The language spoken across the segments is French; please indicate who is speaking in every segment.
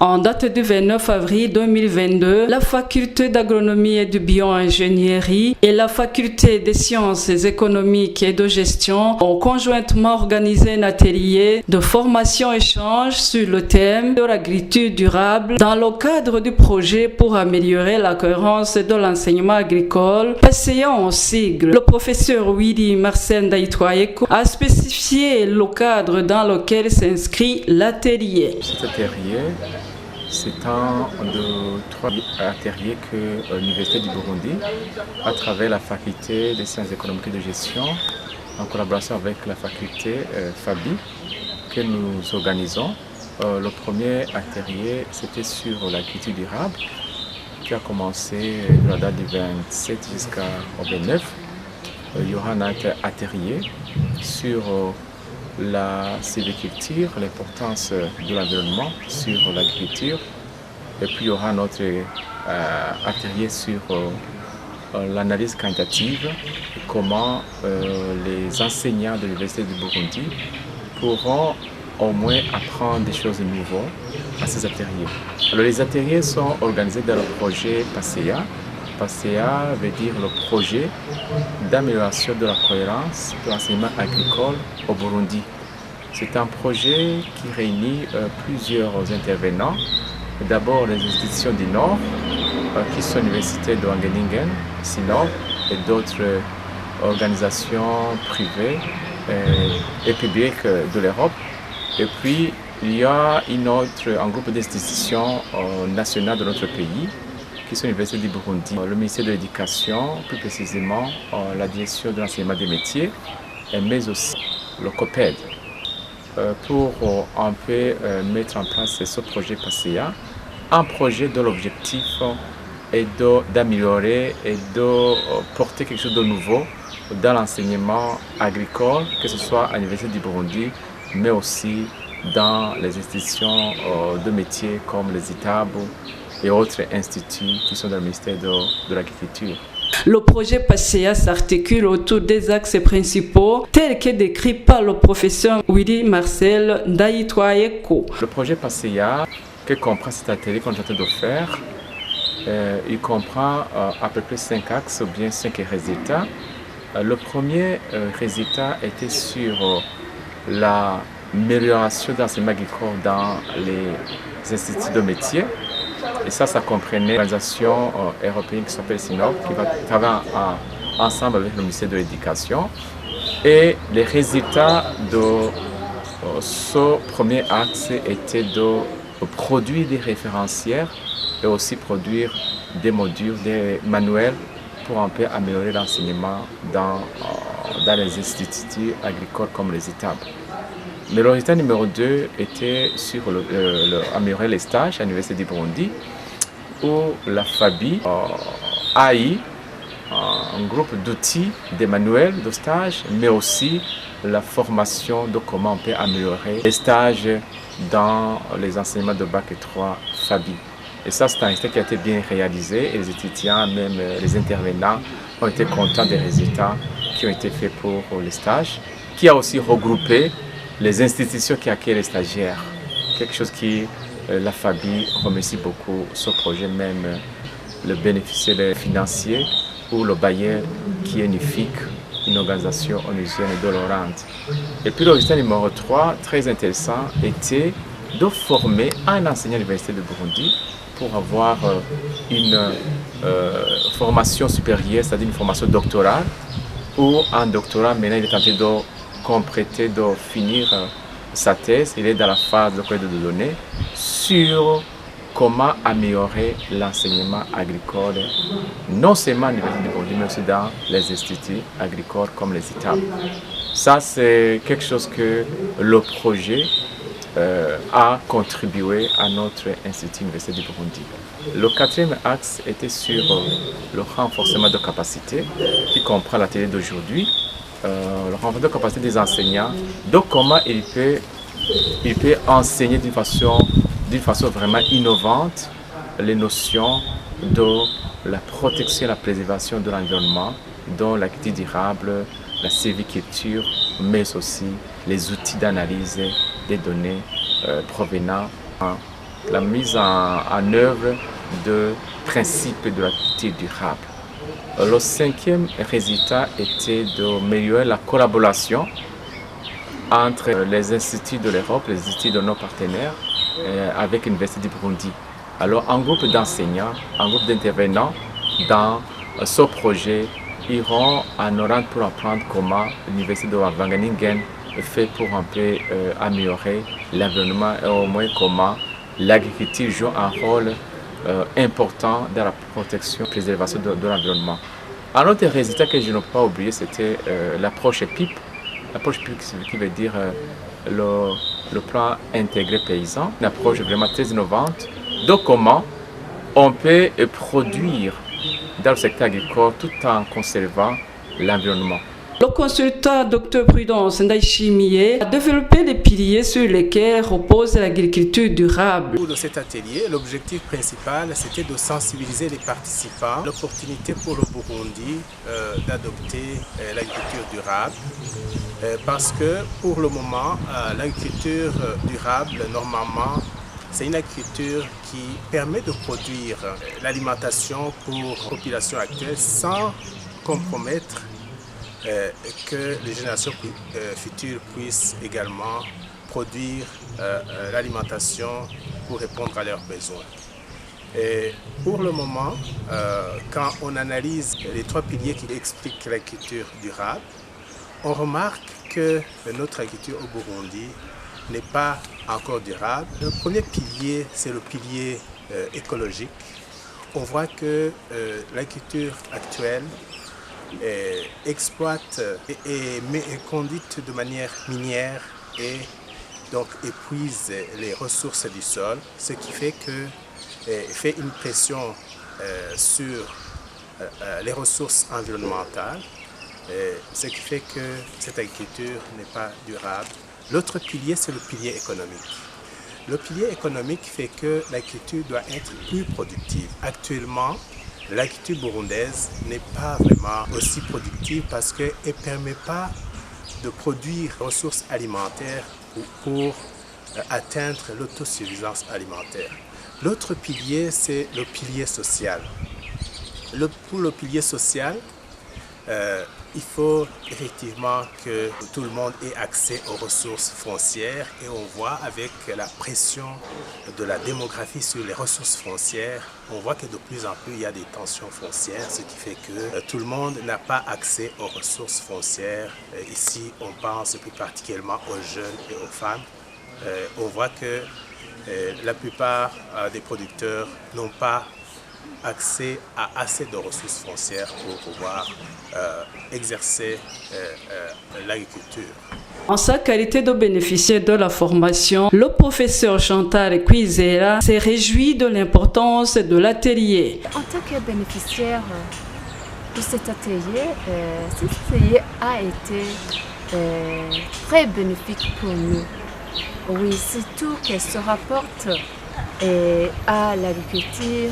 Speaker 1: En date du 29 avril 2022, la faculté d'agronomie et de bio-ingénierie et la faculté des sciences économiques et de gestion ont conjointement organisé un atelier de formation-échange sur le thème de l'agriculture durable dans le cadre du projet pour améliorer la cohérence de l'enseignement agricole, PASEA en sigle. Le professeur Willy Marcel Ndaitwayeko a spécifié le cadre dans lequel s'inscrit l'atelier.
Speaker 2: Cet atelier, c'est un de trois ateliers que l'Université du Burundi, à travers la faculté des sciences économiques et de gestion, en collaboration avec la faculté FABI, que nous organisons. Le premier atelier, c'était sur l'agriculture durable, qui a commencé de la date du 27 jusqu'au 29. Il y aura un atelier sur la sylviculture, l'importance de l'environnement sur l'agriculture. Et puis il y aura notre atelier sur l'analyse quantitative, comment les enseignants de l'Université du Burundi pourront au moins apprendre des choses nouvelles à ces ateliers. Alors les ateliers sont organisés dans le projet PASEA. PASEA veut dire le projet d'amélioration de la cohérence de l'enseignement agricole au Burundi. C'est un projet qui réunit plusieurs intervenants. D'abord les institutions du Nord, qui sont l'Université de Wageningen, SINOP, et d'autres organisations privées et publiques de l'Europe. Et puis, il y a un groupe d'institutions nationales de notre pays, qui sont l'Université du Burundi, le ministère de l'Éducation, plus précisément la direction de l'enseignement des métiers, mais aussi le COPED, pour un peu mettre en place ce projet PASEA, un projet dont l'objectif est d'améliorer et de porter quelque chose de nouveau dans l'enseignement agricole, que ce soit à l'Université du Burundi, mais aussi dans les institutions de métiers comme les ITAB et autres instituts qui sont dans le ministère de l'Agriculture.
Speaker 1: Le projet PASEA s'articule autour des axes principaux tels que décrits par le professeur Willy Marcel Ndaitwayeko.
Speaker 2: Le projet PASEA, que comprend cet atelier qu'on est en train de faire, il comprend à peu près 5 axes ou bien 5 résultats. Le premier résultat était sur l'amélioration de l'enseignement agricole dans les instituts de métiers. Et ça comprenait l'organisation européenne qui s'appelle SINOP, qui va travailler ensemble avec le ministère de l'Éducation. Et les résultats de ce premier axe étaient de produire des référentiels et aussi produire des modules, des manuels pour un peu améliorer l'enseignement dans les instituts agricoles comme les ITAB. Mais le résultat numéro 2 était sur améliorer les stages à l'Université du Burundi, où la FABI a eu un groupe d'outils, des manuels de stage, mais aussi la formation de comment on peut améliorer les stages dans les enseignements de Bac 3 FABI. Et ça, c'est un résultat qui a été bien réalisé et les étudiants, même les intervenants, ont été contents des résultats qui ont été faits pour les stages, qui a aussi regroupé les institutions qui accueillent les stagiaires. Quelque chose qui, la FABI remercie beaucoup ce projet, même le bénéficiaire financier ou le bailleur qui est UNIFIC, une organisation onusienne de l'Orande. Et puis le résultat numéro 3, très intéressant, était de former un enseignant à l'Université de Burundi pour avoir une formation supérieure, c'est-à-dire une formation doctorale, ou un doctorat. Maintenant, il est tenté de compléter, de finir sa thèse. Il est dans la phase de collecte de données sur comment améliorer l'enseignement agricole, non seulement à l'Université du Burundi, mais aussi dans les instituts agricoles comme les ITAB. Ça, c'est quelque chose que le projet a contribué à notre institut Université du Burundi. Le quatrième axe était sur le renforcement de capacité, qui comprend l'atelier d'aujourd'hui, le renforcement de capacité des enseignants, donc comment il peut enseigner d'une façon vraiment innovante les notions de la protection et la préservation de l'environnement, dont l'agriculture durable, la sylviculture, mais aussi les outils d'analyse des données provenant la mise en œuvre de principes de l'agriculture durable. Le cinquième résultat était d'améliorer la collaboration entre les instituts de l'Europe, les instituts de nos partenaires, avec l'Université du Burundi. Alors, un groupe d'enseignants, un groupe d'intervenants dans ce projet iront en Hollande pour apprendre comment l'Université de Wageningen fait pour un peu améliorer l'environnement et au moins comment l'agriculture joue un rôle important dans la protection et la préservation de l'environnement. Un autre résultat que je n'ai pas oublié, c'était l'approche PIP. L'approche PIP qui veut dire le plan intégré paysan, une approche vraiment très innovante de comment on peut produire dans le secteur agricole tout en conservant l'environnement.
Speaker 1: Le consultant Dr Prudence Ndaïchimiye a développé les piliers sur lesquels repose l'agriculture durable.
Speaker 3: Pour cet atelier, l'objectif principal, c'était de sensibiliser les participants à l'opportunité pour le Burundi d'adopter l'agriculture durable. Parce que pour le moment, l'agriculture durable, normalement, c'est une agriculture qui permet de produire l'alimentation pour la population actuelle sans compromettre que les générations futures puissent également produire l'alimentation pour répondre à leurs besoins. Et pour le moment, quand on analyse les trois piliers qui expliquent l'agriculture durable, on remarque que notre agriculture au Burundi n'est pas encore durable. Le premier pilier, c'est le pilier écologique. On voit que l'agriculture actuelle exploite et est conduite de manière minière et donc épuise les ressources du sol, ce qui fait fait une pression sur les ressources environnementales, ce qui fait que cette agriculture n'est pas durable. L'autre pilier, c'est le pilier économique. Le pilier économique fait que l'agriculture doit être plus productive. Actuellement, l'agriculture burundaise n'est pas vraiment aussi productive parce qu'elle ne permet pas de produire des ressources alimentaires pour atteindre l'autosuffisance alimentaire. L'autre pilier, c'est le pilier social. Pour le pilier social, il faut effectivement que tout le monde ait accès aux ressources foncières et on voit avec la pression de la démographie sur les ressources foncières, on voit que de plus en plus il y a des tensions foncières, ce qui fait que tout le monde n'a pas accès aux ressources foncières. Ici, on pense plus particulièrement aux jeunes et aux femmes. On voit que la plupart des producteurs n'ont pas accès à assez de ressources foncières pour pouvoir exercer l'agriculture.
Speaker 1: En sa qualité de bénéficiaire de la formation, le professeur Chantal Kwizera s'est réjoui de l'importance de l'atelier.
Speaker 4: En tant que bénéficiaire de cet atelier a été très bénéfique pour nous. Oui, surtout qu'elle se rapporte à l'agriculture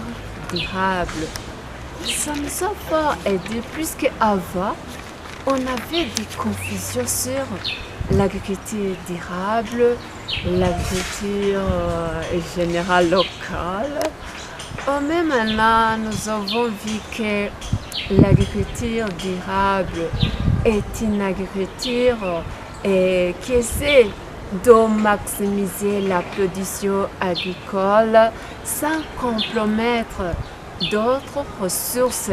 Speaker 4: durable. Ça nous a fort aidé puisqu'avant, on avait des confusions sur l'agriculture durable, l'agriculture générale locale. Mais maintenant, nous avons vu que l'agriculture durable est une agriculture qui essaie de maximiser la production agricole sans compromettre d'autres ressources,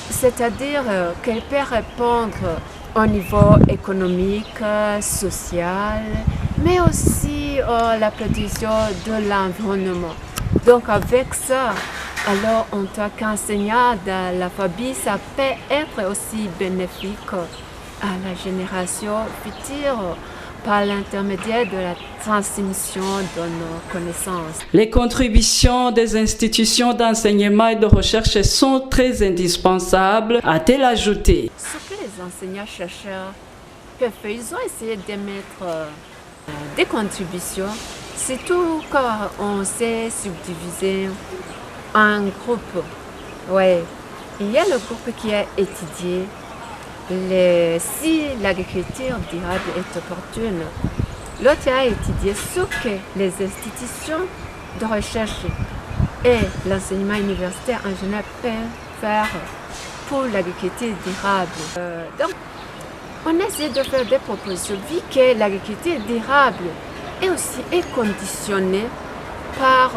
Speaker 4: c'est-à-dire qu'elle peut répondre au niveau économique, social, mais aussi la production de l'environnement. Donc avec ça, alors en tant qu'enseignant de l'alphabet, ça peut être aussi bénéfique à la génération future par l'intermédiaire de la transmission de nos connaissances.
Speaker 1: Les contributions des institutions d'enseignement et de recherche sont très indispensables, a-t-elle ajouté.
Speaker 4: Ce que les enseignants-chercheurs peuvent faire, ils ont essayé de mettre des contributions, surtout quand on s'est subdivisé en groupes. Ouais. Il y a le groupe qui a étudié si l'agriculture durable est opportune. L'autre a étudié ce que les institutions de recherche et l'enseignement universitaire en général peuvent faire pour l'agriculture durable. Donc, on essaie de faire des propositions, vu que l'agriculture durable est conditionnée par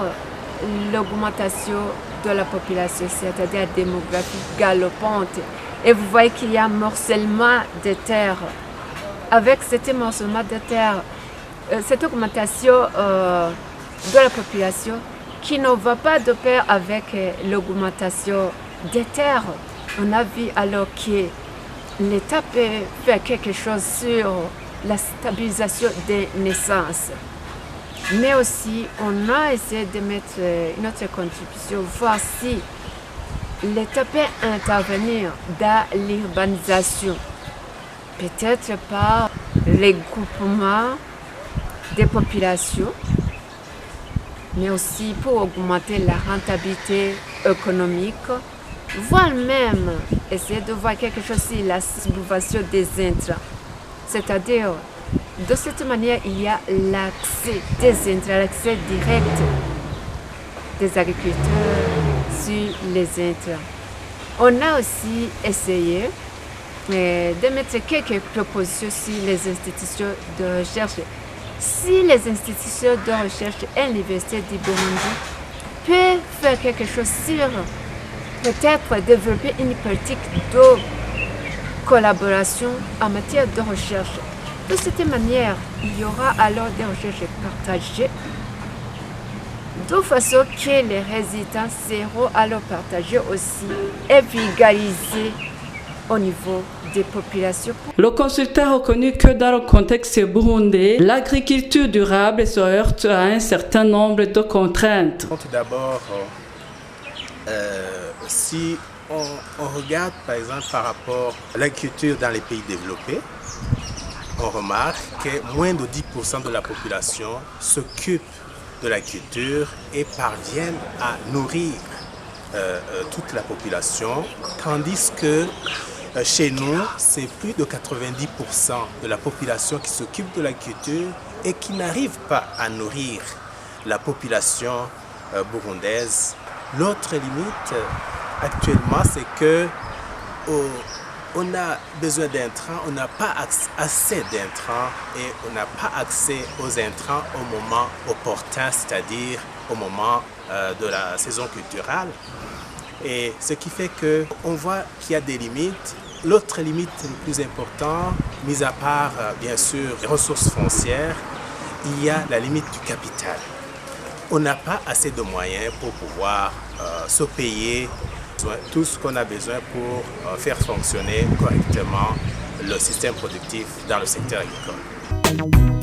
Speaker 4: l'augmentation de la population, c'est-à-dire la démographie galopante. Et vous voyez qu'il y a un morcellement de terres. Avec cet morcellement de terres, cette augmentation de la population qui ne va pas de pair avec l'augmentation des terres. On a vu alors que l'État peut faire quelque chose sur la stabilisation des naissances. Mais aussi, on a essayé de mettre notre contribution, voir si l'État peut intervenir dans l'urbanisation, peut-être par les groupements des populations, mais aussi pour augmenter la rentabilité économique, voire même essayer de voir quelque chose sur la subvention des intrants. C'est-à-dire, de cette manière, il y a l'accès des intrants, l'accès direct des agriculteurs sur les intrants. On a aussi essayé de mettre quelques propositions sur les institutions de recherche. Si les institutions de recherche et l'Université du Burundi peuvent faire quelque chose sur peut-être développer une politique de collaboration en matière de recherche. De cette manière, il y aura alors des recherches partagées de façon que les résultats seront alors partagés aussi et vulgarisés au niveau des populations.
Speaker 1: Le consultant a reconnu que dans le contexte burundais, l'agriculture durable se heurte à un certain nombre de contraintes.
Speaker 3: Tout d'abord, si on regarde par exemple par rapport à l'agriculture dans les pays développés, on remarque que moins de 10% de la population s'occupe de l'agriculture et parviennent à nourrir toute la population, tandis que chez nous, c'est plus de 90% de la population qui s'occupe de l'agriculture et qui n'arrive pas à nourrir la population burundaise. L'autre limite actuellement, c'est que on a besoin d'intrants, on n'a pas assez d'intrants et on n'a pas accès aux intrants au moment opportun, c'est-à-dire au moment de la saison culturelle. Et ce qui fait qu'on voit qu'il y a des limites. L'autre limite le plus important, mis à part bien sûr les ressources foncières, il y a la limite du capital. On n'a pas assez de moyens pour pouvoir se payer tout ce qu'on a besoin pour faire fonctionner correctement le système productif dans le secteur agricole.